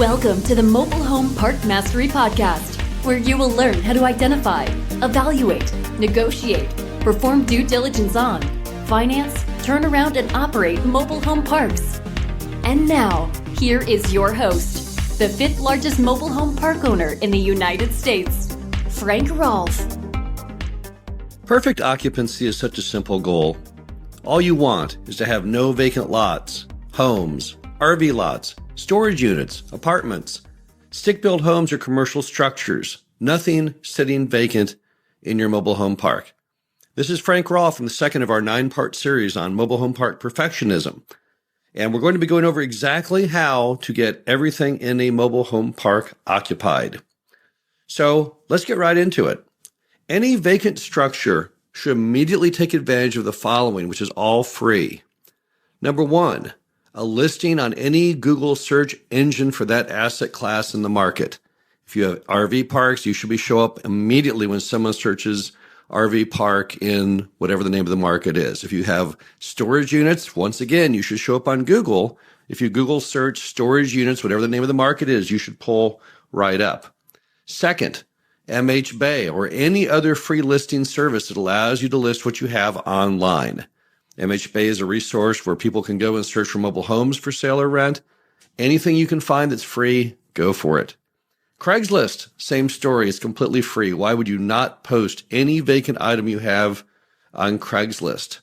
Welcome to the Mobile Home Park Mastery Podcast, where you will learn how to identify, evaluate, negotiate, perform due diligence on, finance, turn around, and operate mobile home parks. And now, here is your host, the fifth largest mobile home park owner in the United States, Frank Rolfe. Perfect occupancy is such a simple goal. All you want is to have no vacant lots, homes, RV lots, storage units, apartments, stick-built homes or commercial structures, nothing sitting vacant in your mobile home park. This is Frank Rolfe from the second of our 9-part series on mobile home park perfectionism. And we're going to be going over exactly how to get everything in a mobile home park occupied. So let's get right into it. Any vacant structure should immediately take advantage of the following, which is all free. Number one, a listing on any Google search engine for that asset class in the market. If you have RV parks, you should show up immediately when someone searches RV park in whatever the name of the market is. If you have storage units, once again, you should show up on Google. If you Google search storage units, whatever the name of the market is, you should pull right up. Second, MHBay or any other free listing service that allows you to list what you have online. MHBay is a resource where people can go and search for mobile homes for sale or rent. Anything you can find that's free, go for it. Craigslist, same story. It's completely free. Why would you not post any vacant item you have on Craigslist?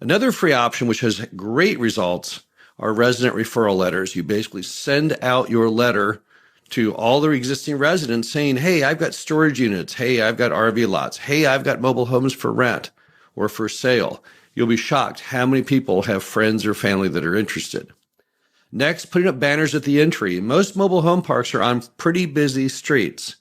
Another free option, which has great results, are resident referral letters. You basically send out your letter to all the existing residents saying, hey, I've got storage units. Hey, I've got RV lots. Hey, I've got mobile homes for rent or for sale. You'll be shocked how many people have friends or family that are interested. Next, putting up banners at the entry. Most mobile home parks are on pretty busy streets.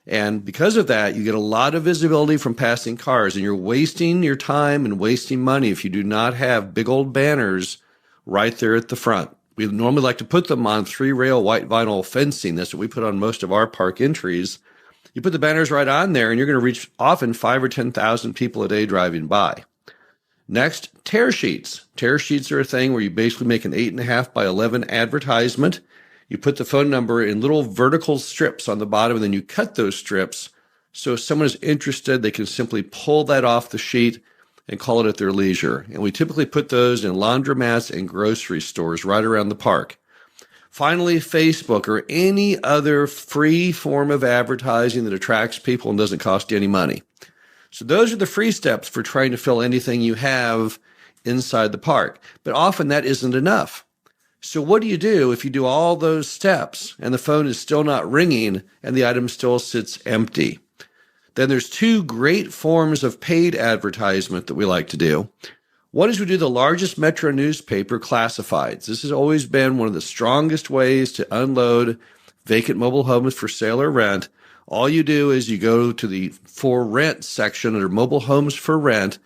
And because of that, you get a lot of visibility from passing cars, and you're wasting your time and wasting money if you do not have big old banners right there at the front. We normally like to put them on 3-rail white vinyl fencing. That's what we put on most of our park entries. You put the banners right on there, and you're going to reach often 5,000 or 10,000 people a day driving by. Next, tear sheets. Tear sheets are a thing where you basically make an 8.5 by 11 advertisement. You put the phone number in little vertical strips on the bottom, and then you cut those strips. So if someone is interested, they can simply pull that off the sheet and call it at their leisure. And we typically put those in laundromats and grocery stores right around the park. Finally, Facebook or any other free form of advertising that attracts people and doesn't cost you any money. So those are the free steps for trying to fill anything you have inside the park. But often that isn't enough. So what do you do if you do all those steps and the phone is still not ringing and the item still sits empty? Then there's two great forms of paid advertisement that we like to do. One is we do the largest metro newspaper classifieds. This has always been one of the strongest ways to unload vacant mobile homes for sale or rent. All you do is you go to the for rent section under mobile homes for rent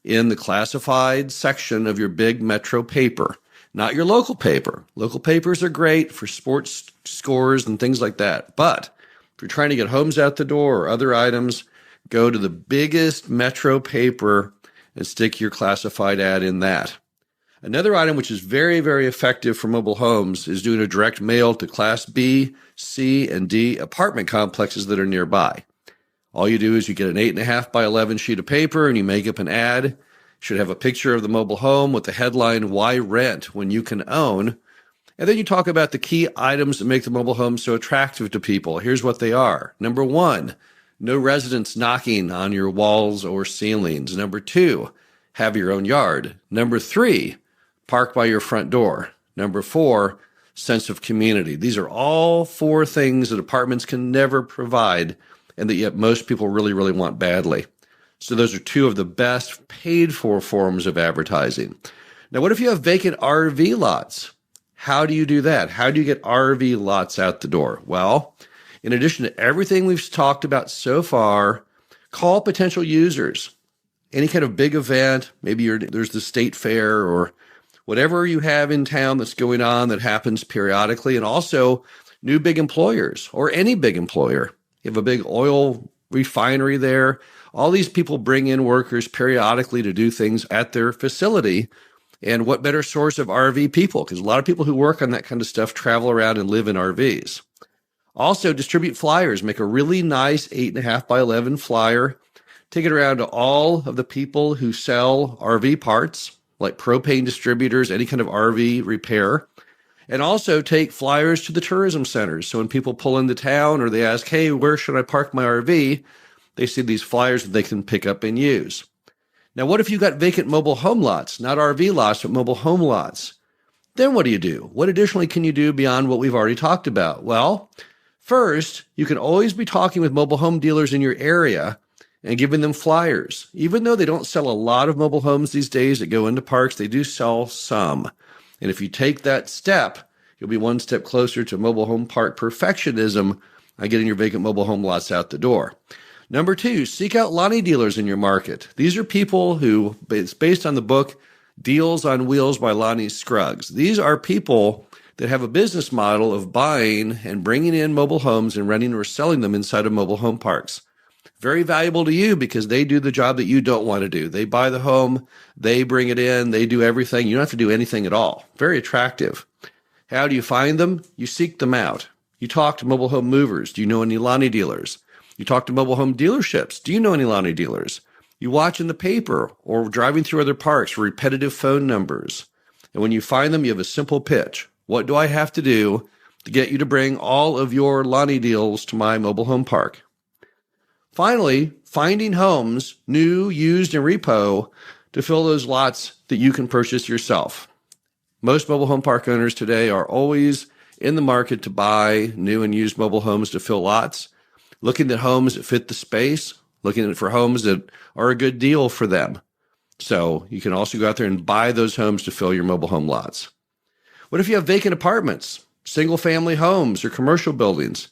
in the classified section of your big metro paper, not your local paper. Local papers are great for sports scores and things like that. But if you're trying to get homes out the door or other items, go to the biggest metro paper and stick your classified ad in that. Another item which is very, very effective for mobile homes is doing a direct mail to Class B, C, and D apartment complexes that are nearby. All you do is you get an 8.5 by 11 sheet of paper and you make up an ad. It should have a picture of the mobile home with the headline, "Why Rent When You Can Own?" And then you talk about the key items that make the mobile home so attractive to people. Here's what they are. Number one, no residents knocking on your walls or ceilings. Number two, have your own yard. Number three, park by your front door. Number four, sense of community. These are all four things that apartments can never provide and that yet most people really, really want badly. So those are two of the best paid for forms of advertising. Now, what if you have vacant RV lots? How do you do that? How do you get RV lots out the door? Well, in addition to everything we've talked about so far, call potential users. Any kind of big event, maybe there's the state fair or whatever you have in town that's going on that happens periodically, and also new big employers or any big employer. You have a big oil refinery there. All these people bring in workers periodically to do things at their facility. And what better source of RV people? Because a lot of people who work on that kind of stuff travel around and live in RVs. Also, distribute flyers. Make a really nice 8.5 by 11 flyer. Take it around to all of the people who sell RV parts, like propane distributors, any kind of RV repair. And also take flyers to the tourism centers. So when people pull into town or they ask, hey, where should I park my RV? They see these flyers that they can pick up and use. Now, what if you got vacant mobile home lots, not RV lots, but mobile home lots? Then what do you do? What additionally can you do beyond what we've already talked about? Well, first, you can always be talking with mobile home dealers in your area and giving them flyers. Even though they don't sell a lot of mobile homes these days that go into parks, they do sell some. And if you take that step, you'll be one step closer to mobile home park perfectionism on getting your vacant mobile home lots out the door. Number 2, seek out Lonnie dealers in your market. These are people who, it's based on the book Deals on Wheels by Lonnie Scruggs. These are people that have a business model of buying and bringing in mobile homes and renting or selling them inside of mobile home parks. Very valuable to you because they do the job that you don't want to do. They buy the home, they bring it in, they do everything. You don't have to do anything at all. Very attractive. How do you find them? You seek them out. You talk to mobile home movers. Do you know any Lonnie dealers? You talk to mobile home dealerships. Do you know any Lonnie dealers? You watch in the paper or driving through other parks for repetitive phone numbers. And when you find them, you have a simple pitch. What do I have to do to get you to bring all of your Lonnie deals to my mobile home park? Finally, finding homes, new, used, and repo to fill those lots that you can purchase yourself. Most mobile home park owners today are always in the market to buy new and used mobile homes to fill lots, looking at homes that fit the space, looking for homes that are a good deal for them. So you can also go out there and buy those homes to fill your mobile home lots. What if you have vacant apartments, single-family homes, or commercial buildings?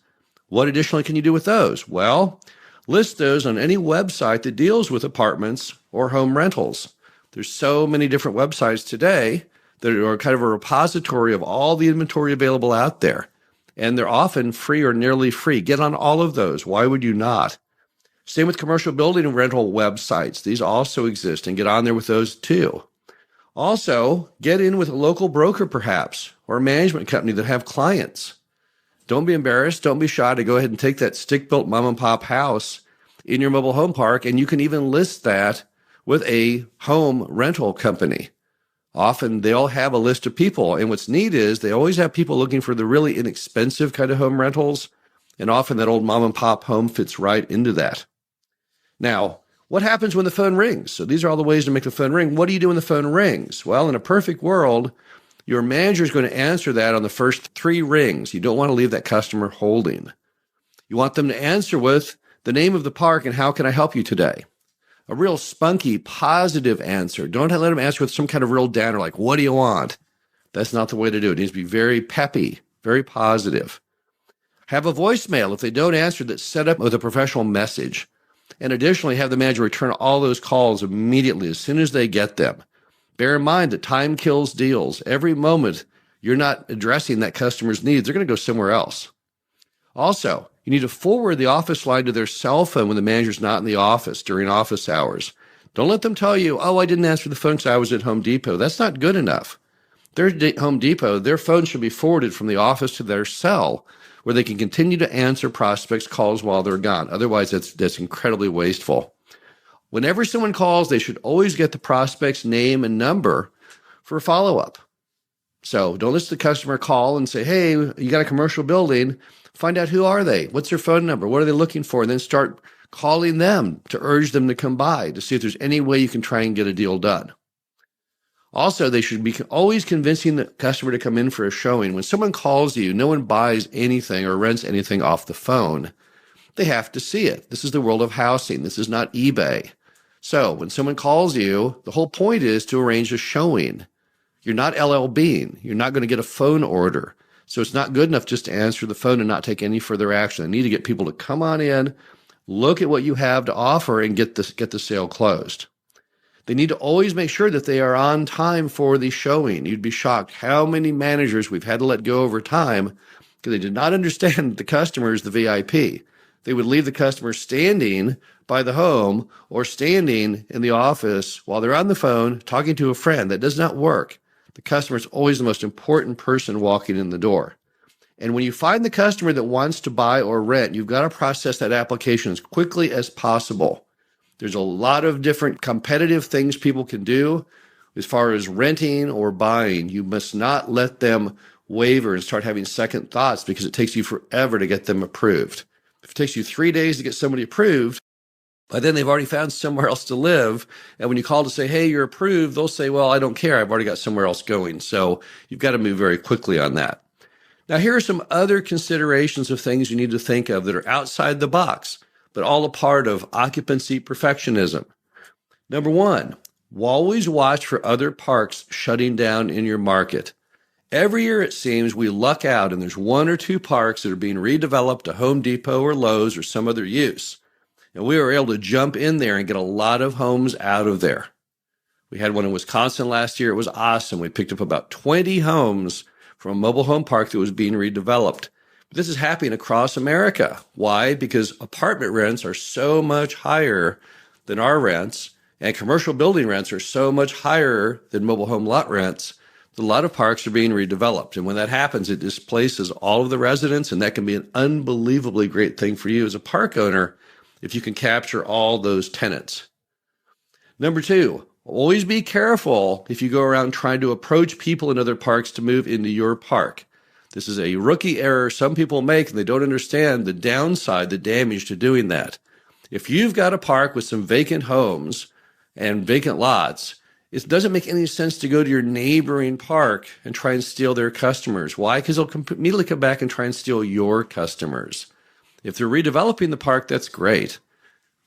What additionally can you do with those? Well, list those on any website that deals with apartments or home rentals. There's so many different websites today that are kind of a repository of all the inventory available out there. And they're often free or nearly free. Get on all of those. Why would you not? Same with commercial building and rental websites. These also exist, and get on there with those too. Also, get in with a local broker perhaps, or a management company that have clients. Don't be embarrassed. Don't be shy to go ahead and take that stick-built mom and pop house in your mobile home park, and you can even list that with a home rental company. Often they'll have a list of people, and what's neat is they always have people looking for the really inexpensive kind of home rentals, and often that old mom and pop home fits right into that. Now, what happens when the phone rings? So these are all the ways to make the phone ring. What do you do when the phone rings? Well, in a perfect world, your manager is going to answer that on the first 3 rings. You don't want to leave that customer holding. You want them to answer with the name of the park and how can I help you today? A real spunky, positive answer. Don't let them answer with some kind of real downer like, what do you want? That's not the way to do it. It needs to be very peppy, very positive. Have a voicemail if they don't answer that's set up with a professional message. And additionally, have the manager return all those calls immediately as soon as they get them. Bear in mind that time kills deals. Every moment you're not addressing that customer's needs, they're going to go somewhere else. Also, you need to forward the office line to their cell phone when the manager's not in the office during office hours. Don't let them tell you, oh, I didn't answer the phone because I was at Home Depot. That's not good enough. They're at Home Depot. Their phone should be forwarded from the office to their cell where they can continue to answer prospects' calls while they're gone. Otherwise, that's incredibly wasteful. Whenever someone calls, they should always get the prospect's name and number for a follow-up. So don't listen to the customer call and say, hey, you got a commercial building. Find out who are they? What's their phone number? What are they looking for? And then start calling them to urge them to come by to see if there's any way you can try and get a deal done. Also, they should be always convincing the customer to come in for a showing. When someone calls you, no one buys anything or rents anything off the phone. They have to see it. This is the world of housing. This is not eBay. So when someone calls you, the whole point is to arrange a showing. You're not LLBing. You're not going to get a phone order. So it's not good enough just to answer the phone and not take any further action. I need to get people to come on in, look at what you have to offer, and get the sale closed. They need to always make sure that they are on time for the showing. You'd be shocked how many managers we've had to let go over time because they did not understand the customer is the VIP. They would leave the customer standing by the home or standing in the office while they're on the phone talking to a friend. That does not work. The customer is always the most important person walking in the door. And when you find the customer that wants to buy or rent, you've got to process that application as quickly as possible. There's a lot of different competitive things people can do as far as renting or buying. You must not let them waver and start having second thoughts because it takes you forever to get them approved. If it takes you 3 days to get somebody approved, by then they've already found somewhere else to live. And when you call to say, hey, you're approved, they'll say, well, I don't care. I've already got somewhere else going. So you've got to move very quickly on that. Now, here are some other considerations of things you need to think of that are outside the box, but all a part of occupancy perfectionism. Number one, always watch for other parks shutting down in your market. Every year, it seems, we luck out and there's one or two parks that are being redeveloped to Home Depot or Lowe's or some other use. And we were able to jump in there and get a lot of homes out of there. We had one in Wisconsin last year. It was awesome. We picked up about 20 homes from a mobile home park that was being redeveloped. But this is happening across America. Why? Because apartment rents are so much higher than our rents, and commercial building rents are so much higher than mobile home lot rents. A lot of parks are being redeveloped. And when that happens, it displaces all of the residents, and that can be an unbelievably great thing for you as a park owner if you can capture all those tenants. Number two, always be careful if you go around trying to approach people in other parks to move into your park. This is a rookie error some people make, and they don't understand the downside, the damage to doing that. If you've got a park with some vacant homes and vacant lots, it doesn't make any sense to go to your neighboring park and try and steal their customers. Why? Because they'll immediately come back and try and steal your customers. If they're redeveloping the park, that's great.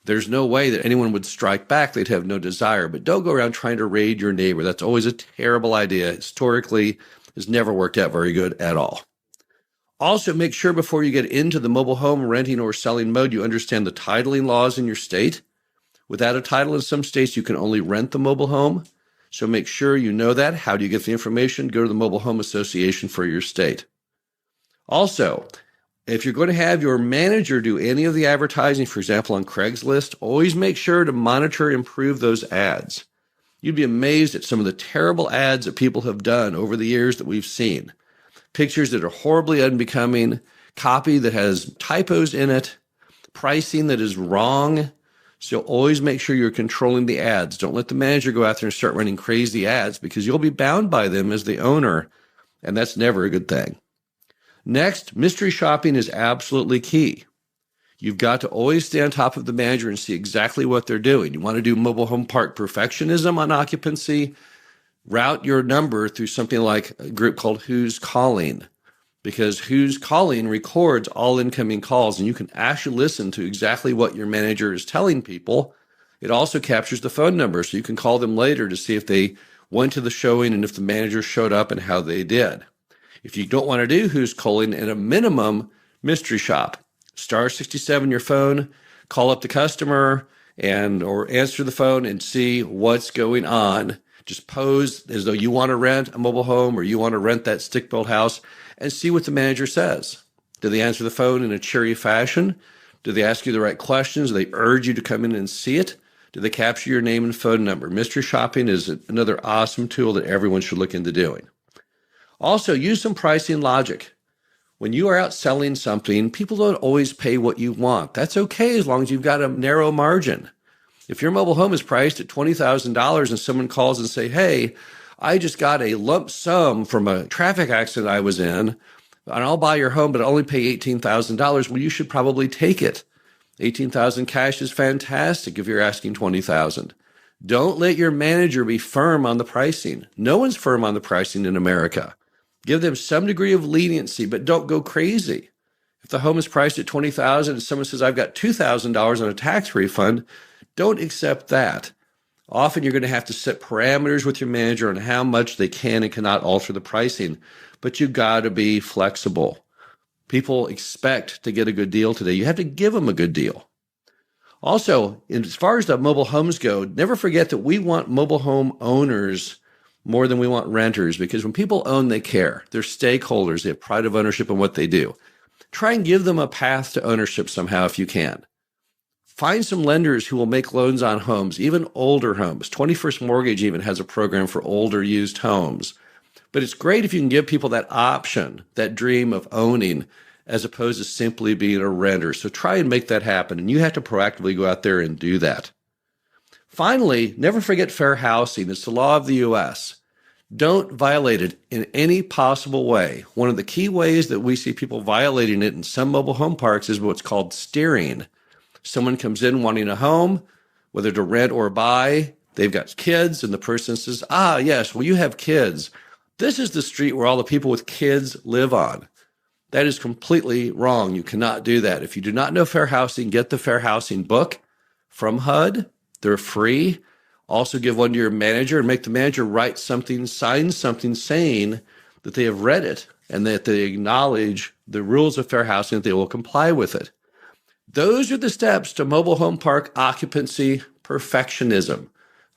There's no way that anyone would strike back. They'd have no desire. But don't go around trying to raid your neighbor. That's always a terrible idea. Historically, it's never worked out very good at all. Also, make sure before you get into the mobile home renting or selling mode, you understand the titling laws in your state. Without a title in some states, you can only rent the mobile home. So make sure you know that. How do you get the information? Go to the Mobile Home Association for your state. Also, if you're going to have your manager do any of the advertising, for example, on Craigslist, always make sure to monitor and improve those ads. You'd be amazed at some of the terrible ads that people have done over the years that we've seen. Pictures that are horribly unbecoming, copy that has typos in it, pricing that is wrong. So always make sure you're controlling the ads. Don't let the manager go out there and start running crazy ads because you'll be bound by them as the owner, and that's never a good thing. Next, mystery shopping is absolutely key. You've got to always stay on top of the manager and see exactly what they're doing. You want to do mobile home park perfectionism on occupancy? Route your number through something like a group called Who's Calling, because Who's Calling records all incoming calls, and you can actually listen to exactly what your manager is telling people. It also captures the phone number, so you can call them later to see if they went to the showing and if the manager showed up and how they did. If you don't want to do Who's Calling, at a minimum, mystery shop. Star 67 your phone, call up the customer or answer the phone and see what's going on. Just pose as though you want to rent a mobile home or you want to rent that stick-built house and see what the manager says. Do they answer the phone in a cheery fashion? Do they ask you the right questions? Do they urge you to come in and see it? Do they capture your name and phone number? Mystery shopping is another awesome tool that everyone should look into doing. Also, use some pricing logic. When you are out selling something, people don't always pay what you want. That's okay as long as you've got a narrow margin. If your mobile home is priced at $20,000 and someone calls and say, hey, I just got a lump sum from a traffic accident I was in, and I'll buy your home, but I'll only pay $18,000, well, you should probably take it. $18,000 cash is fantastic if you're asking $20,000. Don't let your manager be firm on the pricing. No one's firm on the pricing in America. Give them some degree of leniency, but don't go crazy. If the home is priced at $20,000 and someone says, I've got $2,000 on a tax refund, don't accept that. Often you're going to have to set parameters with your manager on how much they can and cannot alter the pricing, but you've got to be flexible. People expect to get a good deal today. You have to give them a good deal. Also, as far as the mobile homes go, never forget that we want mobile home owners more than we want renters, because when people own, they care. They're stakeholders. They have pride of ownership in what they do. try and give them a path to ownership somehow if you can. Find some lenders who will make loans on homes, even older homes. 21st Mortgage even has a program for older used homes. But it's great if you can give people that option, that dream of owning, as opposed to simply being a renter. So try and make that happen, and you have to proactively go out there and do that. Finally, never forget fair housing. It's the law of the U.S. Don't violate it in any possible way. One of the key ways that we see people violating it in some mobile home parks is what's called steering. Someone comes in wanting a home, whether to rent or buy. They've got kids, and the person says, yes, well, you have kids. This is the street where all the people with kids live on. That is completely wrong. You cannot do that. If you do not know fair housing, get the fair housing book from HUD. They're free. Also give one to your manager and make the manager write something, sign something saying that they have read it and that they acknowledge the rules of fair housing, that they will comply with it. Those are the steps to mobile home park occupancy perfectionism.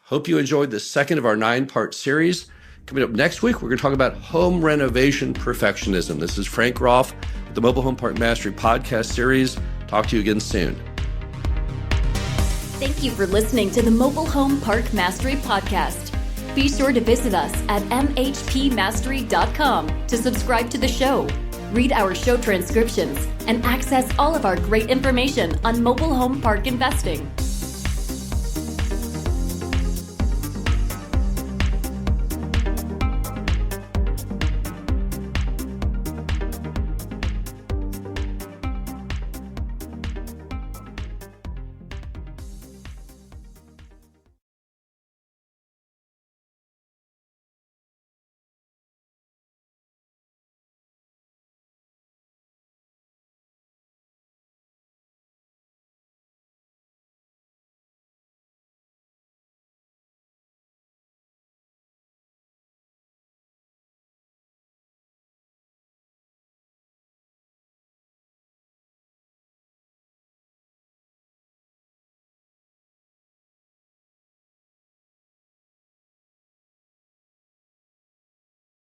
Hope you enjoyed the second of our 9-part series. Coming up next week, we're going to talk about home renovation perfectionism. This is Frank Rolfe with the Mobile Home Park Mastery podcast series. Talk to you again soon. Thank you for listening to the Mobile Home Park Mastery podcast. Be sure to visit us at mhpmastery.com to subscribe to the show, read our show transcriptions, and access all of our great information on mobile home park investing.